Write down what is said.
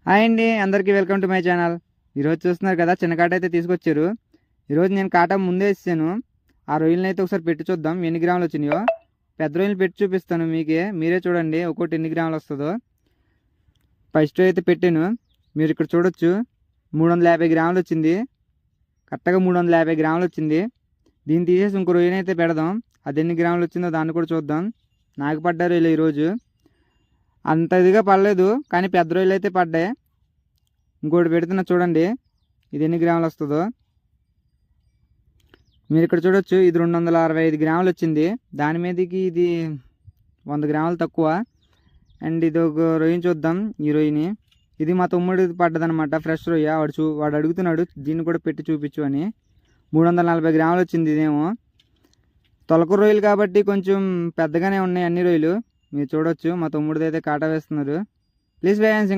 Hi అండి, అందరికీ welcome to my channel. ఈరోజు చూస్తున్నారు కదా, చిన్న కాట అయితే తీసుకొచ్చారు. ఈరోజు నేను కాట ముందే ఇస్తాను. ఆ రొయ్యలను అయితే ఒకసారి పెట్టి చూద్దాం ఎన్ని గ్రాములు వచ్చినాయో. పెద్ద రొయ్యలు పెట్టి చూపిస్తాను మీరే చూడండి ఒక్కొక్కటి ఎన్ని గ్రాములు వస్తుందో. ఫస్ట్ అయితే పెట్టాను, మీరు ఇక్కడ చూడొచ్చు 350 గ్రాములు వచ్చింది. కరెక్ట్గా 350 గ్రాములు వచ్చింది. దీన్ని తీసేసి ఇంకో రొయ్యని అయితే పెడదాం. అది ఎన్ని గ్రాములు వచ్చిందో దాన్ని కూడా చూద్దాం. నాకు పడ్డ రొయ్యలు ఈరోజు అంత ఇదిగా పడలేదు, కానీ పెద్ద రొయ్యలు అయితే పడ్డాయి. ఇంకోటి పెడుతున్నా చూడండి, ఇది ఎన్ని గ్రాములు వస్తుందో. మీరు ఇక్కడ చూడొచ్చు, ఇది 265 గ్రాములు వచ్చింది. దాని మీదకి ఇది 100 గ్రాములు తక్కువ. అండ్ ఇది ఒక రొయ్యని చూద్దాం. ఈ రొయ్యని ఇది మా తమ్ముడు పడ్డదనమాట, ఫ్రెష్ రొయ్య. వాడు అడుగుతున్నాడు దీన్ని కూడా పెట్టి చూపించు అని. 340 గ్రాములు వచ్చింది. ఇదేమో తొలకూర రొయ్యలు కాబట్టి కొంచెం పెద్దగానే ఉన్నాయి అన్ని రొయ్యలు. మీరు చూడొచ్చు, మా తమ్ముడిది అయితే కాటా వేస్తున్నారు. ప్లీజ్ వేయండి.